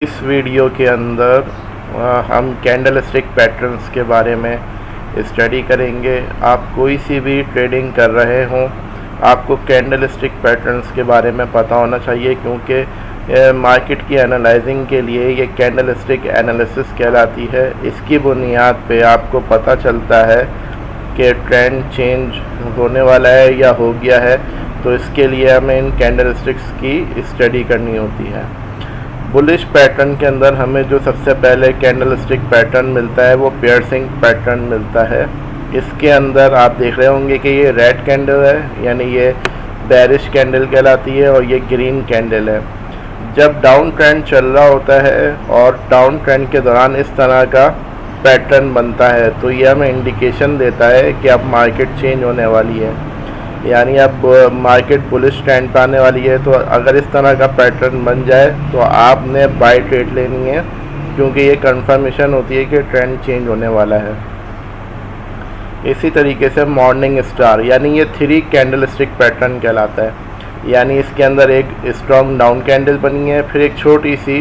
इस वीडियो के अंदर हम कैंडल स्टिक पैटर्न्स के बारे में स्टडी करेंगे। आप कोई सी भी ट्रेडिंग कर रहे हों, आपको कैंडल स्टिक पैटर्न्स के बारे में पता होना चाहिए, क्योंकि मार्केट की एनालाइजिंग के लिए ये कैंडल स्टिक एनालिसिस कहलाती है। इसकी बुनियाद पे आपको पता चलता है कि ट्रेंड चेंज होने वाला है या हो गया है, तो इसके लिए हमें इन कैंडल स्टिक्स की स्टडी करनी होती है। बुलिश पैटर्न के अंदर हमें जो सबसे पहले कैंडल स्टिक पैटर्न मिलता है वो पियर्सिंग पैटर्न मिलता है। इसके अंदर आप देख रहे होंगे कि ये रेड कैंडल है, यानी ये बेरिश कैंडल कहलाती है, और ये ग्रीन कैंडल है। जब डाउन ट्रेंड चल रहा होता है और डाउन ट्रेंड के दौरान इस तरह का पैटर्न बनता है, तो ये हमें इंडिकेशन देता है कि अब मार्केट चेंज होने वाली है, यानी अब मार्केट बुलिश ट्रेंड पे आने वाली है। तो अगर इस तरह का पैटर्न बन जाए तो आपने बाय ट्रेड लेनी है, क्योंकि ये कंफर्मेशन होती है कि ट्रेंड चेंज होने वाला है। इसी तरीके से मॉर्निंग स्टार, यानी ये 3 कैंडल स्टिक पैटर्न कहलाता है। यानी इसके अंदर एक स्ट्रॉन्ग डाउन कैंडल बनी है, फिर एक छोटी सी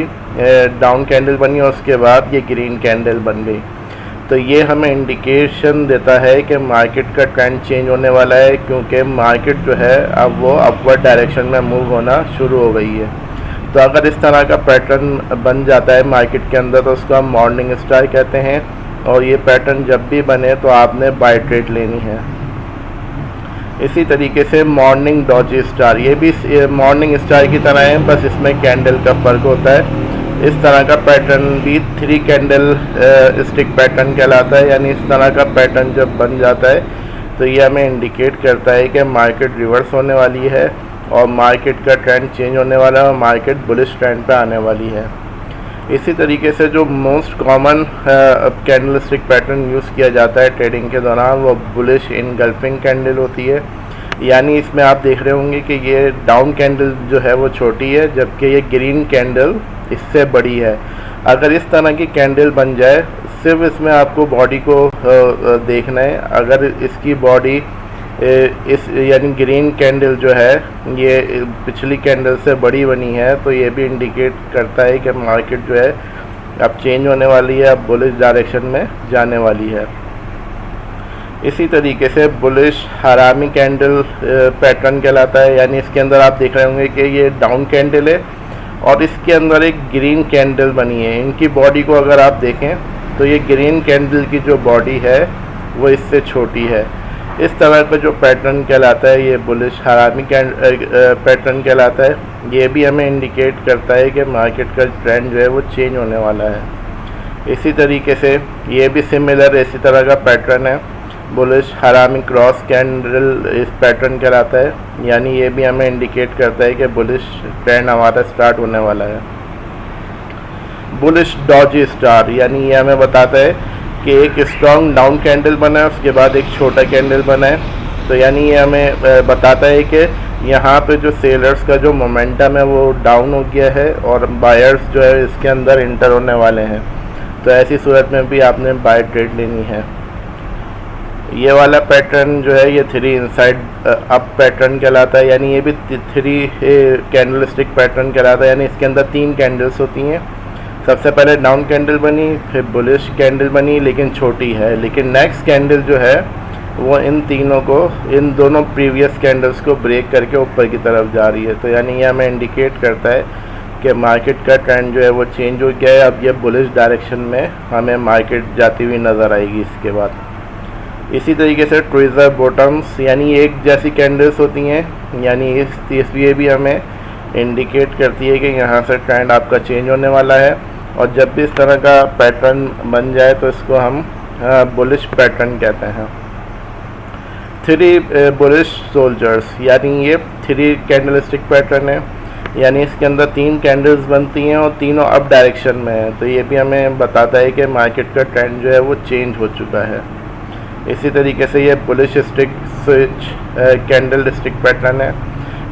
डाउन कैंडल बनी और उसके बाद ये ग्रीन कैंडल बन गई। तो ये हमें इंडिकेशन देता है कि मार्केट का ट्रेंड चेंज होने वाला है, क्योंकि मार्केट जो है अब वो अपवर्ड डायरेक्शन में मूव होना शुरू हो गई है। तो अगर इस तरह का पैटर्न बन जाता है मार्केट के अंदर, तो उसको हम मॉर्निंग स्टार कहते हैं, और ये पैटर्न जब भी बने तो आपने बाय ट्रेड लेनी है। इसी तरीके से मॉर्निंग डॉजी स्टार, ये भी मॉर्निंग स्टार की तरह है, बस इसमें कैंडल का फ़र्क होता है। इस तरह का पैटर्न भी 3 कैंडल स्टिक पैटर्न कहलाता है। यानी इस तरह का पैटर्न जब बन जाता है तो ये हमें इंडिकेट करता है कि मार्केट रिवर्स होने वाली है और मार्केट का ट्रेंड चेंज होने वाला है और मार्केट बुलिश ट्रेंड पे आने वाली है। इसी तरीके से जो most common candle stick pattern use किया जाता है ट्रेडिंग के दौरान, वो बुलिश इनगल्फिंग कैंडल होती है। यानी इसमें आप देख रहे होंगे कि ये डाउन कैंडल जो है वो छोटी है, जबकि ये ग्रीन कैंडल इससे बड़ी है। अगर इस तरह की कैंडल बन जाए, सिर्फ इसमें आपको बॉडी को देखना है। अगर इसकी बॉडी इस यानी ग्रीन कैंडल जो है ये पिछली कैंडल से बड़ी बनी है, तो ये भी इंडिकेट करता है कि मार्केट जो है अब चेंज होने वाली है, अब बुलिश डायरेक्शन में जाने वाली है। इसी तरीके से बुलिश हरामी कैंडल पैटर्न कहलाता है। यानी इसके अंदर आप देख रहे होंगे कि ये डाउन कैंडल है और इसके अंदर एक ग्रीन कैंडल बनी है। इनकी बॉडी को अगर आप देखें तो ये ग्रीन कैंडल की जो बॉडी है वो इससे छोटी है। इस तरह का जो पैटर्न कहलाता है ये बुलिश हरामी पैटर्न कहलाता है। ये भी हमें इंडिकेट करता है कि मार्केट का ट्रेंड जो है वो चेंज होने वाला है। इसी तरीके से ये भी सिमिलर इसी तरह का पैटर्न है, बुलिश हरामी क्रॉस कैंडल इस पैटर्न कहलाता है। यानी ये भी हमें इंडिकेट करता है कि बुलिश ट्रेंड हमारा स्टार्ट होने वाला है। बुलिश डॉजी स्टार, यानी ये हमें बताता है कि एक स्ट्रॉन्ग डाउन कैंडल बना है, उसके बाद एक छोटा कैंडल बना है। तो यानी ये हमें बताता है कि यहाँ पे जो सेलर्स का जो मोमेंटम है वो डाउन हो गया है और बायर्स जो है इसके अंदर इंटर होने वाले हैं। तो ऐसी सूरत में भी आपने बाय ट्रेड लेनी है। ये वाला पैटर्न जो है ये 3 इनसाइड अप पैटर्न कहलाता है। यानी ये भी 3 कैंडल स्टिक पैटर्न कहलाता है। यानी इसके अंदर 3 कैंडल्स होती हैं। सबसे पहले डाउन कैंडल बनी, फिर बुलिश कैंडल बनी लेकिन छोटी है, लेकिन नेक्स्ट कैंडल जो है वो इन दोनों प्रीवियस कैंडल्स को ब्रेक करके ऊपर की तरफ जा रही है। तो यानी ये हमें इंडिकेट करता है कि मार्केट का ट्रेंड जो है वो चेंज हो गया है। अब ये बुलिश डायरेक्शन में हमें मार्केट जाती हुई नज़र आएगी इसके बाद। इसी तरीके से ट्विज़र बॉटम्स, यानी एक जैसी कैंडल्स होती हैं। यानी ये भी हमें इंडिकेट करती है कि यहाँ से ट्रेंड आपका चेंज होने वाला है। और जब भी इस तरह का पैटर्न बन जाए तो इसको हम बुलिश पैटर्न कहते हैं। 3 बुलिश सोल्जर्स, यानी ये 3 कैंडल स्टिक पैटर्न है। यानी इसके अंदर 3 कैंडल्स बनती हैं और तीनों अप डायरेक्शन में है। तो ये भी हमें बताता है कि मार्केट का ट्रेंड जो है वो चेंज हो चुका है। इसी तरीके से ये bullish stick switch candle stick pattern है।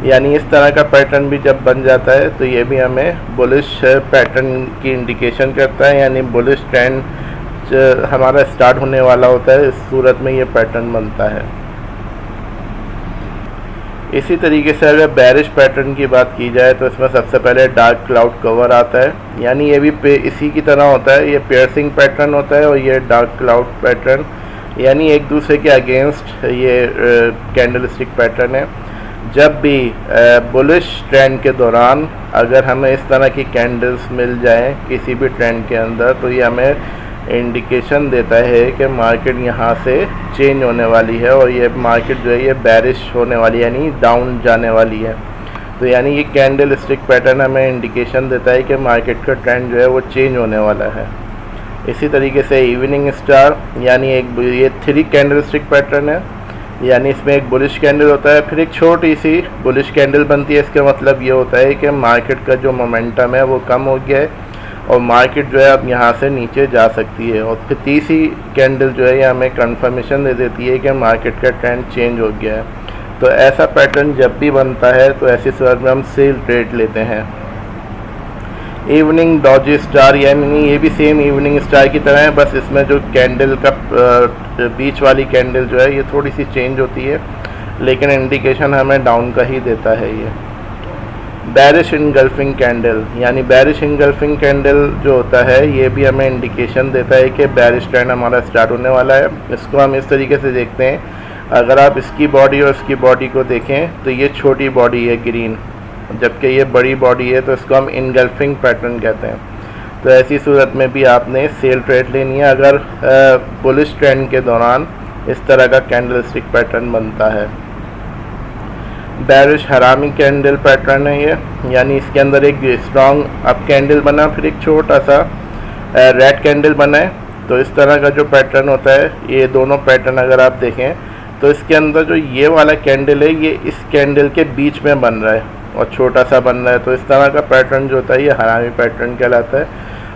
यानी इस तरह का पैटर्न भी जब बन जाता है तो ये भी हमें बुलिश पैटर्न की इंडिकेशन करता है। यानी बुलिश ट्रेंड हमारा स्टार्ट होने वाला होता है, इस सूरत में ये पैटर्न बनता है। इसी तरीके से अगर बेरिश पैटर्न की बात की जाए तो इसमें सबसे पहले डार्क क्लाउड कवर आता है, यानी ये भी इसी की तरह होता है, ये पियर्सिंग पैटर्न होता है और ये डार्क क्लाउड पैटर्न, यानी एक दूसरे के अगेंस्ट ये कैंडलस्टिक पैटर्न है। जब भी बुलिश ट्रेंड के दौरान अगर हमें इस तरह की कैंडल्स मिल जाएं किसी भी ट्रेंड के अंदर, तो ये हमें इंडिकेशन देता है कि मार्केट यहाँ से चेंज होने वाली है और ये मार्केट जो है ये बेरिश होने वाली है, यानी डाउन जाने वाली है। तो यानी ये कैंडल स्टिक पैटर्न हमें इंडिकेशन देता है कि मार्केट का ट्रेंड जो है वो चेंज होने वाला है। इसी तरीके से इवनिंग स्टार, यानी ये 3 कैंडल स्टिक पैटर्न है, यानी इसमें एक बुलिश कैंडल होता है, फिर एक छोटी सी बुलिश कैंडल बनती है। इसका मतलब ये होता है कि मार्केट का जो मोमेंटम है वो कम हो गया है और मार्केट जो है अब यहाँ से नीचे जा सकती है। और फिर तीसरी कैंडल जो है ये हमें कंफर्मेशन दे देती है कि मार्केट का ट्रेंड चेंज हो गया है। तो ऐसा पैटर्न जब भी बनता है तो ऐसी सूरत में हम सेल ट्रेड लेते हैं। इवनिंग डॉजी स्टार, यानी ये भी सेम इवनिंग स्टार की तरह है, बस इसमें जो कैंडल का बीच वाली कैंडल जो है ये थोड़ी सी चेंज होती है, लेकिन इंडिकेशन हमें डाउन का ही देता है। ये बेरिश इनगल्फिंग कैंडल, यानी बेरिश इनगल्फिंग कैंडल जो होता है ये भी हमें इंडिकेशन देता है कि बेरिश ट्रेंड हमारा स्टार्ट होने वाला है। इसको हम इस तरीके से देखते हैं, अगर आप इसकी बॉडी और इसकी बॉडी को देखें तो ये छोटी बॉडी है ग्रीन, जबकि ये बड़ी बॉडी है, तो इसको हम इनगल्फिंग पैटर्न कहते हैं। तो ऐसी सूरत में भी आपने सेल ट्रेड लेनी है अगर बुलिश ट्रेंड के दौरान इस तरह का कैंडल स्टिक पैटर्न बनता है। बेरिश हरामी कैंडल पैटर्न है ये, यानी इसके अंदर एक स्ट्रॉन्ग अप कैंडल बना, फिर एक छोटा सा रेड कैंडल बना है। तो इस तरह का जो पैटर्न होता है, ये दोनों पैटर्न अगर आप देखें तो इसके अंदर जो ये वाला कैंडल है ये इस कैंडल के बीच में बन रहा है और छोटा सा बन रहा है। तो इस तरह का पैटर्न जो होता है ये हरामी पैटर्न कहलाता है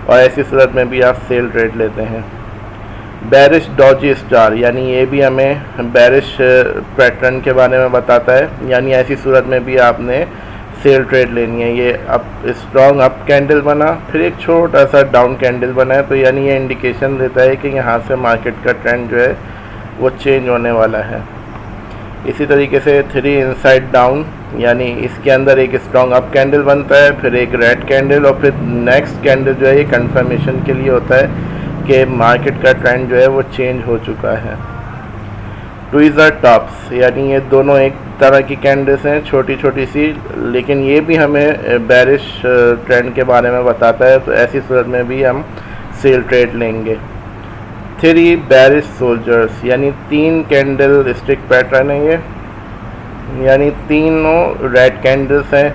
और ऐसी सूरत में भी आप सेल ट्रेड लेते हैं। बेरिश डॉजी स्टार, यानी ये भी हमें बेरिश पैटर्न के बारे में बताता है, यानी ऐसी सूरत में भी आपने सेल ट्रेड लेनी है। ये अब स्ट्रॉन्ग अप कैंडल बना, फिर एक छोटा सा डाउन कैंडल बना है, तो यानी ये इंडिकेशन देता है कि यहाँ से मार्केट का ट्रेंड जो है वो चेंज होने वाला है। इसी तरीके से 3 इनसाइड डाउन, यानी इसके अंदर एक स्ट्रॉन्ग अप कैंडल बनता है, फिर एक रेड कैंडल और फिर नेक्स्ट कैंडल जो है ये कंफर्मेशन के लिए होता है कि मार्केट का ट्रेंड जो है वो चेंज हो चुका है। ट्विज़र टॉप्स, यानी ये दोनों एक तरह की कैंडल्स हैं, छोटी छोटी सी, लेकिन ये भी हमें बेरिश ट्रेंड के बारे में बताता है। तो ऐसी सूरत में भी हम सेल ट्रेड लेंगे। 3 बेरिश सोल्जर्स, यानी 3 कैंडल स्टिक पैटर्न है ये, यानी तीनों रेड कैंडल्स हैं।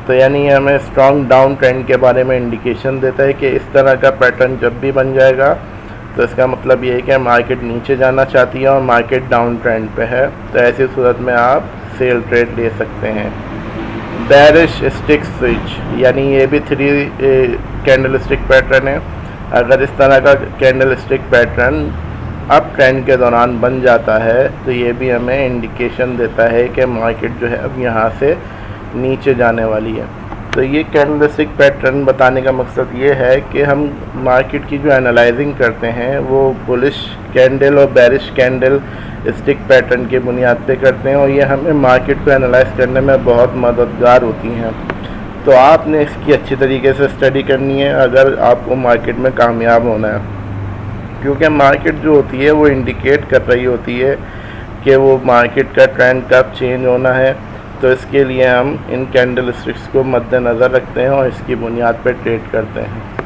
तो यानी ये हमें स्ट्रॉन्ग डाउन ट्रेंड के बारे में इंडिकेशन देता है कि इस तरह का पैटर्न जब भी बन जाएगा तो इसका मतलब ये है कि मार्केट नीचे जाना चाहती है और मार्केट डाउन ट्रेंड पे है। तो ऐसी सूरत में आप सेल ट्रेड ले सकते हैं। बेरिश स्टिक स्विच, यानी ये भी 3 कैंडल स्टिक पैटर्न है। अगर इस तरह का candle stick pattern up trend के दौरान बन जाता है तो ये भी हमें इंडिकेशन देता है कि मार्केट जो है अब यहाँ से नीचे जाने वाली है। तो ये कैंडलस्टिक पैटर्न बताने का मकसद ये है कि हम मार्केट की जो एनालाइजिंग करते हैं वो बुलिश कैंडल और बेरिश कैंडल स्टिक पैटर्न की बुनियाद पे करते हैं और ये हमें मार्केट को एनालाइज करने में बहुत मददगार होती हैं। तो आपने इसकी अच्छी तरीके से स्टडी करनी है अगर आपको मार्केट में कामयाब होना है, क्योंकि मार्केट जो होती है वो इंडिकेट कर रही होती है कि वो मार्केट का ट्रेंड कब चेंज होना है। तो इसके लिए हम इन कैंडल स्टिक्स को मद्देनज़र रखते हैं और इसकी बुनियाद पर ट्रेड करते हैं।